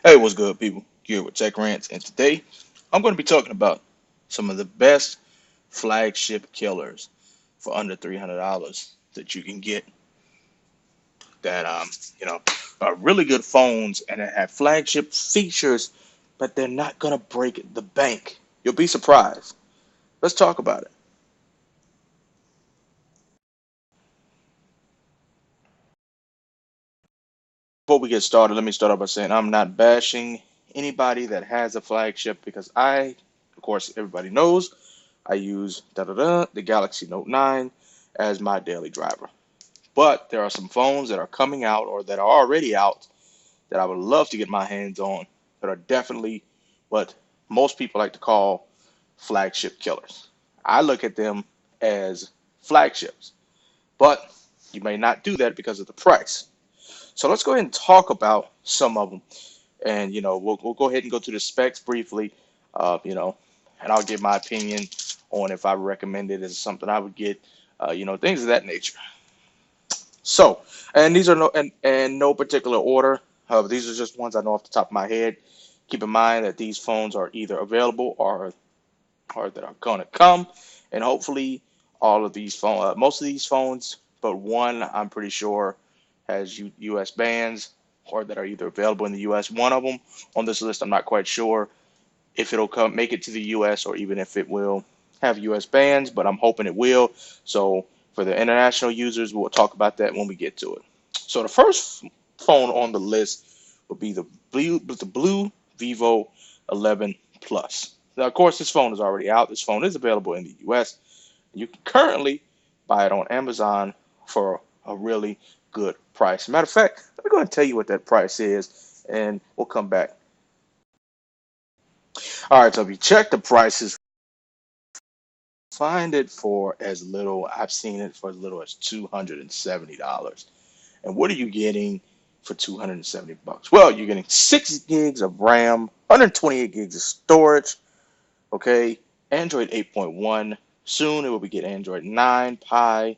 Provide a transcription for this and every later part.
Hey, what's good, people? Here with Tech Rants, and today I'm going to be talking about some of the best flagship killers for under $300 that you can get that you know are really good phones and that have flagship features, but they're not going to break the bank. You'll be surprised. Let's talk about it. Before we get started, let me start off by saying I'm not bashing anybody that has a flagship because of course, everybody knows I use the Galaxy Note 9 as my daily driver. But there are some phones that are coming out or that are already out that I would love to get my hands on that are definitely what most people like to call flagship killers. I look at them as flagships, but you may not do that because of the price. So let's go ahead and talk about some of them. And, we'll go ahead and go through the specs briefly, and I'll give my opinion on if I recommend it as something I would get, things of that nature. So, and these are and no particular order. These are just ones I know off the top of my head. Keep in mind that these phones are either available or that are gonna come, and hopefully all of these most of these phones, but one I'm pretty sure has U.S. bands or that are either available in the U.S. One of them on this list, I'm not quite sure if it'll make it to the U.S. or even if it will have U.S. bans, but I'm hoping it will. So for the international users, we'll talk about that when we get to it. So the first phone on the list will be the blue Vivo 11 Plus. Now, of course, this phone is already out. This phone is available in the U.S. You can currently buy it on Amazon for a really good price. Matter of fact, let me go ahead and tell you what that price is, and we'll come back. All right, so if you check the prices, find it for as little, I've seen it for as little as $270. And what are you getting for 270 bucks? Well, you're getting 6 gigs of RAM, 128 gigs of storage, okay? Android 8.1. Soon it will be get Android 9 Pie,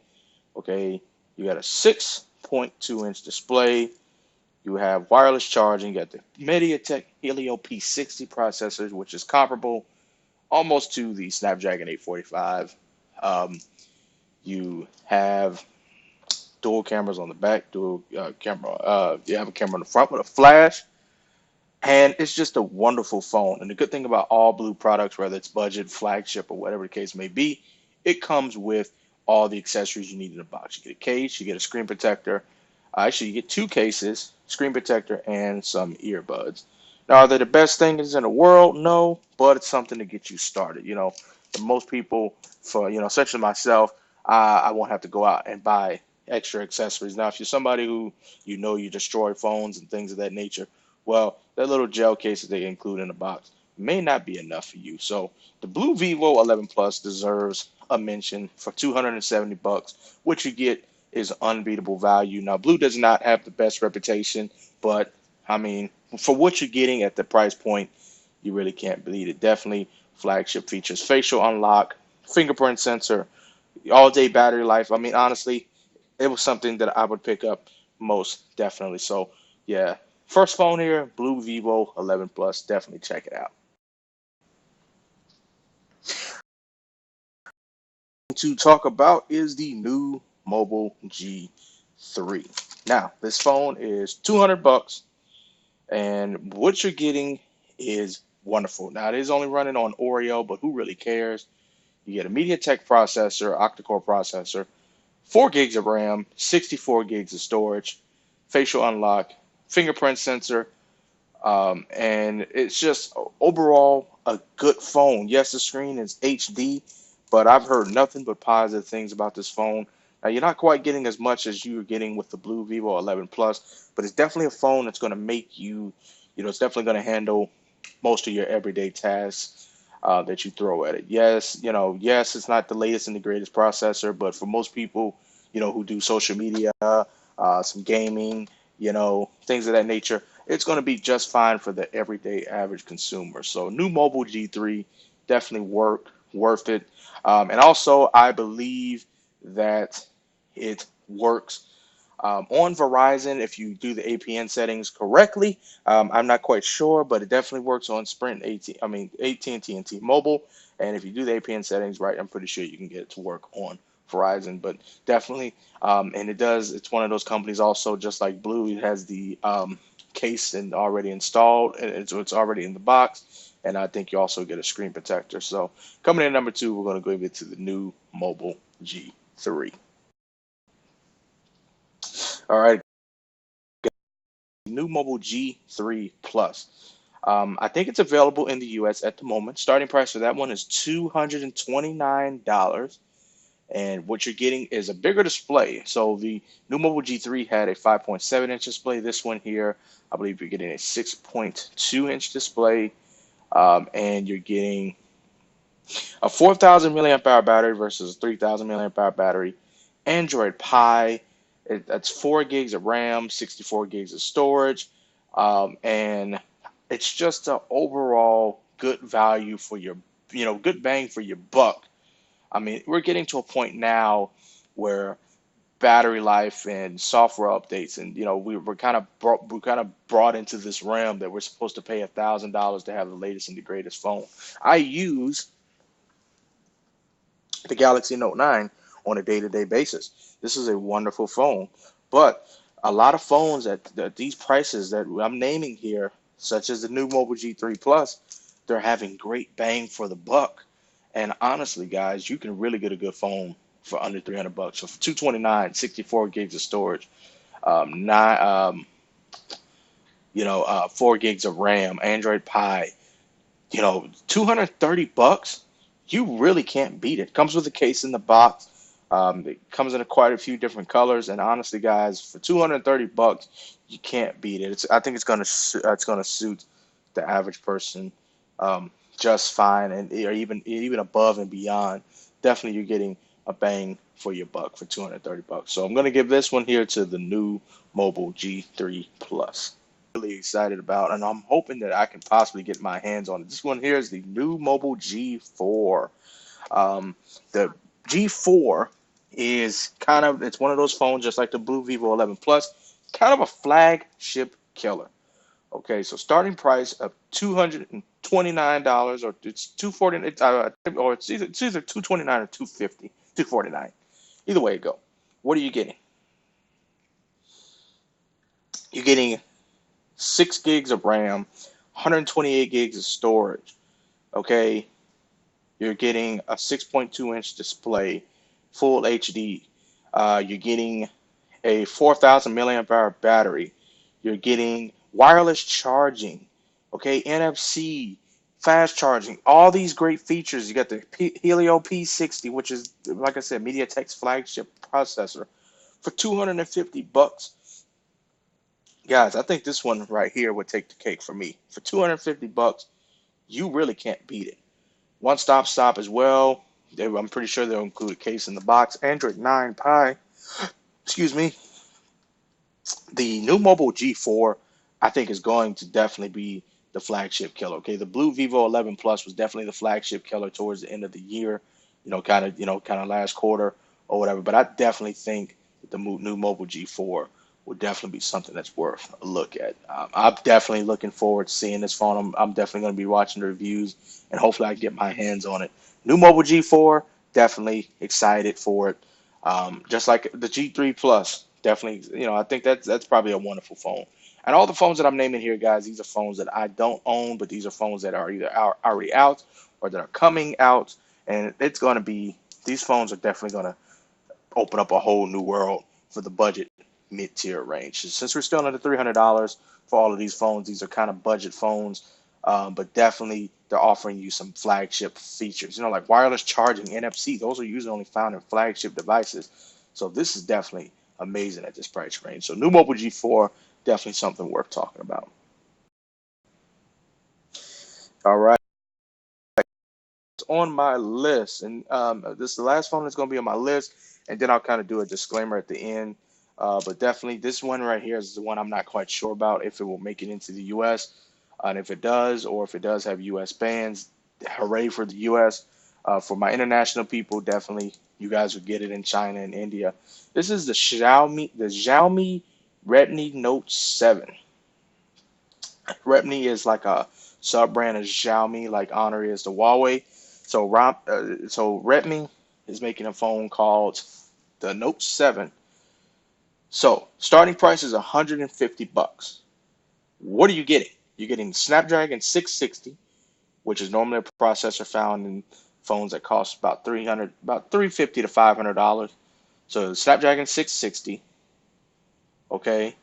okay? You got a 6.2-inch display. You have wireless charging. You got the MediaTek Helio P60 processors, which is comparable almost to the Snapdragon 845. Um, you have dual cameras on the back, dual camera. You have a camera on the front with a flash, and it's just a wonderful phone. And the good thing about all Blue products, whether it's budget, flagship, or whatever the case may be, it comes with all the accessories you need in the box. You get a case, you get a screen protector. Actually, you get two cases, screen protector, and some earbuds. Now, are they the best things in the world? No, but it's something to get you started. For most people, such as myself, I won't have to go out and buy extra accessories. Now, if you're somebody who you destroy phones and things of that nature, well, that little gel case that they include in the box may not be enough for you. So the Blue Vivo 11 Plus deserves a mention for 270 bucks. What you get is unbeatable value. Now, Blue does not have the best reputation, but I mean, for what you're getting at the price point, you really can't beat it. Definitely flagship features, facial unlock, fingerprint sensor, all day battery life. I mean, honestly, it was something that I would pick up most definitely. So, yeah, first phone here, Blue Vivo 11 Plus. Definitely check it out. To talk about is the new Mobile G3. Now, this phone is 200 bucks, and what you're getting is wonderful. Now, it is only running on Oreo, but who really cares? You get a MediaTek processor, octa-core processor, 4 gigs of RAM, 64 gigs of storage, facial unlock, fingerprint sensor, and it's just overall a good phone. Yes, the screen is HD, but I've heard nothing but positive things about this phone. Now, you're not quite getting as much as you were getting with the Blue Vivo 11 Plus, but it's definitely a phone that's going to make you, it's definitely going to handle most of your everyday tasks that you throw at it. Yes, yes, it's not the latest and the greatest processor, but for most people, who do social media, some gaming, things of that nature, it's going to be just fine for the everyday average consumer. So new mobile G3 definitely worth it. And also, I believe that it works. On Verizon, if you do the APN settings correctly, I'm not quite sure, but it definitely works on Sprint, AT&T and T-Mobile. And if you do the APN settings right, I'm pretty sure you can get it to work on Verizon. But definitely, and it does. It's one of those companies also, just like Blue. It has the case and already installed, and it's already in the box. And I think you also get a screen protector. So coming in number two, we're going to go over to the new Mobile G3. All right, new Mobile G3 Plus. I think it's available in the US at the moment. Starting price for that one is $229. And what you're getting is a bigger display. So the new Mobile G3 had a 5.7-inch display. This one here, I believe you're getting a 6.2-inch display. And you're getting a 4,000 milliamp hour battery versus a 3,000 milliamp hour battery. Android Pie, that's 4 gigs of RAM, 64 gigs of storage, and it's just an overall good value for your, good bang for your buck. I mean, we're getting to a point now where battery life and software updates, and we're kind of brought into this realm that we're supposed to pay $1,000 to have the latest and the greatest phone. I use the Galaxy Note 9 on a day-to-day basis. This is a wonderful phone, but a lot of phones at these prices that I'm naming here, such as the new Mobile G3 Plus, they're having great bang for the buck. And honestly, guys, you can really get a good phone for under 300 bucks. So for 229, 64 gigs of storage, nine, 4 gigs of RAM, Android Pie, 230 bucks, you really can't beat it. Comes with a case in the box. It comes in quite a few different colors, and honestly, guys, for 230 bucks, you can't beat it. I think it's gonna suit the average person just fine, and or even above and beyond. Definitely, you're getting a bang for your buck for 230 bucks. So I'm gonna give this one here to the new Mobile G3 Plus. Really excited about, and I'm hoping that I can possibly get my hands on it. This one here is the new Mobile G4. The G4 is it's one of those phones just like the Blue Vivo 11 Plus, kind of a flagship killer. Okay, so starting price of $229, or it's 240, or it's either 229 or 250, 249. Either way it go. What are you getting? You're getting 6 gigs of RAM, 128 gigs of storage. Okay, you're getting a 6.2-inch display, full HD. You're getting a 4,000 milliamp hour battery. You're getting wireless charging, okay, NFC, fast charging, all these great features. You got the Helio P60, which is, like I said, MediaTek's flagship processor for 250 bucks. Guys, I think this one right here would take the cake for me. For 250 bucks, you really can't beat it. One stop shop as well. I'm pretty sure they'll include a case in the box. Android 9 Pie, excuse me. The new Mobile G4, I think, is going to definitely be the flagship killer. Okay, the Blue Vivo 11 Plus was definitely the flagship killer towards the end of the year, kind of last quarter or whatever. But I definitely think that the new Mobile G4 would definitely be something that's worth a look at. I'm definitely looking forward to seeing this phone. I'm definitely going to be watching the reviews, and hopefully I can get my hands on it. New Mobile G4, definitely excited for it. Just like the G3 Plus, definitely, I think that's probably a wonderful phone. And all the phones that I'm naming here, guys, these are phones that I don't own, but these are phones that are either already out or that are coming out. And these phones are definitely going to open up a whole new world for the budget mid-tier range. Since we're still under $300 for all of these phones, these are kind of budget phones, but definitely they're offering you some flagship features, like wireless charging, NFC. Those are usually only found in flagship devices. So this is definitely amazing at this price range. So new Mobile G4, definitely something worth talking about. All right, on my list, and this is the last phone that's going to be on my list, and then I'll kind of do a disclaimer at the end. But definitely, this one right here is the one I'm not quite sure about if it will make it into the U.S. And if it does, or if it does have U.S. bans, hooray for the U.S. For my international people, definitely You guys would get it in China and India. This is the Xiaomi Redmi Note 7. Redmi is like a sub brand of Xiaomi, like Honor is to Huawei. So Redmi is making a phone called the Note 7. So starting price is 150 bucks. What are you getting? You're getting Snapdragon 660, which is normally a processor found in phones that cost about 350 to $500. So Snapdragon 660, okay.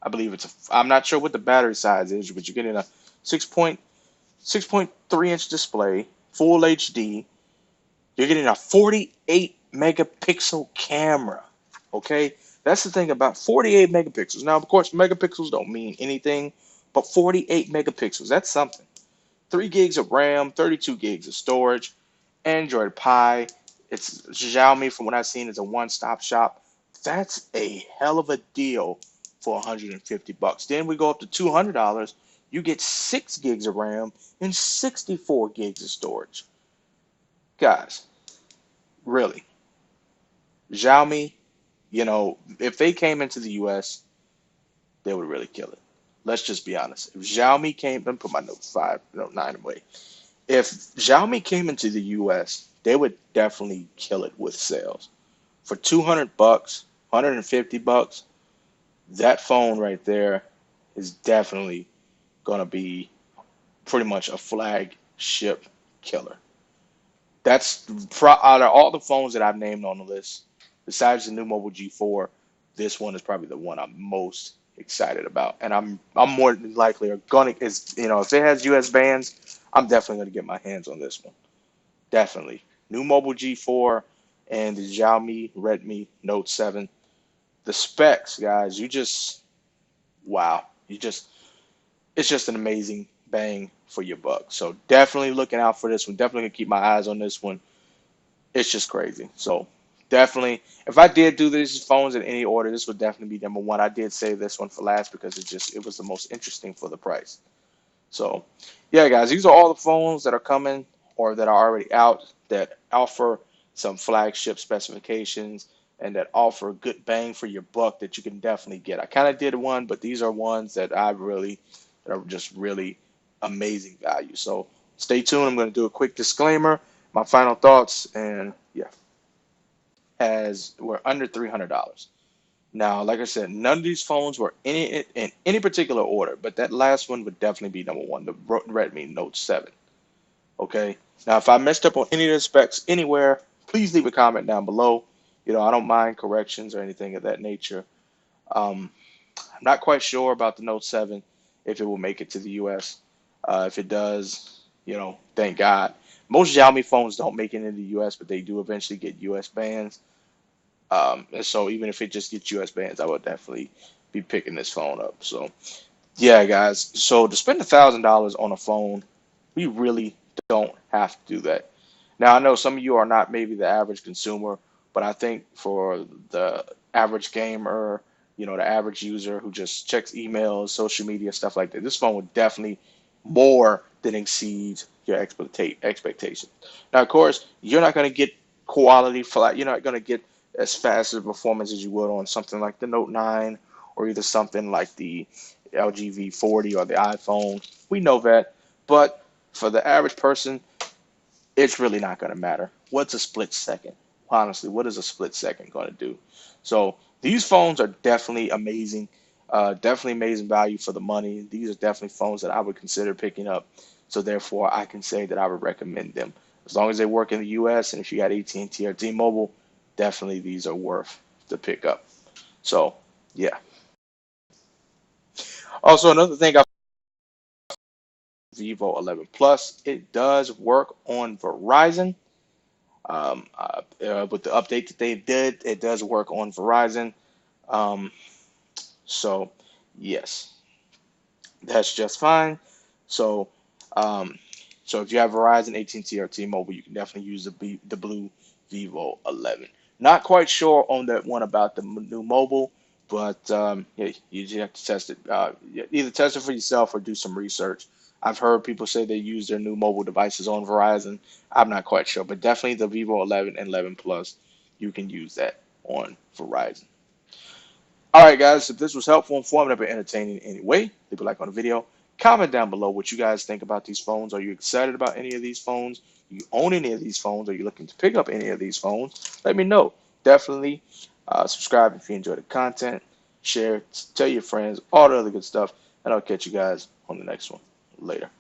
I believe I'm not sure what the battery size is, but you're getting a 6.3 inch display, full HD. You're getting a 48 megapixel camera. Okay? That's the thing about 48 megapixels. Now, of course, megapixels don't mean anything, but 48 megapixels, that's something. 3 gigs of RAM, 32 gigs of storage, Android Pie. It's Xiaomi, from what I've seen, is a one-stop shop. That's a hell of a deal for 150 bucks. Then we go up to $200. You get 6 gigs of RAM and 64 gigs of storage. Guys, really, Xiaomi, if they came into the US, they would really kill it. Let's just be honest. If Xiaomi came, let me put my Note 9 away. If Xiaomi came into the US, they would definitely kill it with sales. For 200 bucks, 150 bucks, that phone right there is definitely going to be pretty much a flagship killer. Out of all the phones that I've named on the list, besides the new Mobile G4, this one is probably the one I'm most excited about, and I'm more than likely are gonna is if it has US bands, I'm definitely gonna get my hands on this one. Definitely, new Mobile G4 and the Xiaomi Redmi Note 7. The specs, guys, wow, it's just an amazing bang for your buck. So definitely looking out for this one. Definitely gonna keep my eyes on this one. It's just crazy. So definitely, if I did do these phones in any order, this would definitely be number one. I did save this one for last because it was the most interesting for the price. So yeah, guys, these are all the phones that are coming or that are already out that offer some flagship specifications and that offer good bang for your buck that you can definitely get. I kind of did one, but these are ones that are just really amazing value. So stay tuned. I'm going to do a quick disclaimer, my final thoughts, and yeah, as we're under $300. Now, like I said, none of these phones were in any particular order, but that last one would definitely be number one, the Redmi Note 7. Okay. Now, if I messed up on any of the specs anywhere, please leave a comment down below. I don't mind corrections or anything of that nature. Um, I'm not quite sure about the Note 7 if it will make it to the US. If it does, thank God. Most Xiaomi phones don't make it in the US, but they do eventually get US bans. And so even if it just gets US bans, I would definitely be picking this phone up. So yeah, guys. So to spend $1,000 on a phone, we really don't have to do that. Now I know some of you are not maybe the average consumer, but I think for the average gamer, the average user who just checks emails, social media, stuff like that, this phone would definitely more than exceed your expectations. Now, of course, you're not going to get quality flat. You're not going to get as fast a performance as you would on something like the Note 9 or either something like the LG V40 or the iPhone. We know that, but for the average person, it's really not going to matter. What's a split second? Honestly, what is a split second going to do? So these phones are definitely amazing, definitely amazing value for the money. These are definitely phones that I would consider picking up. So therefore, I can say that I would recommend them as long as they work in the U.S. and if you got AT&T or T-Mobile, definitely these are worth the pickup. So yeah. Also, another thing, Vivo 11 Plus, it does work on Verizon. With the update that they did, it does work on Verizon. Um, so, yes, that's just fine. So, um, so if you have Verizon, AT&T, or T-Mobile, you can definitely use the blue Vivo 11. Not quite sure on that one about the new mobile, but yeah, you just have to test it. Yeah, either test it for yourself or do some research. I've heard people say they use their new mobile devices on Verizon. I'm not quite sure, but definitely the Vivo 11 and 11 Plus, you can use that on Verizon. All right, guys, if this was helpful, informative, or entertaining in any way, leave a like on the video. Comment down below what you guys think about these phones. Are you excited about any of these phones? Do you own any of these phones? Are you looking to pick up any of these phones? Let me know. Definitely subscribe if you enjoy the content. Share, tell your friends, all the other good stuff. And I'll catch you guys on the next one. Later.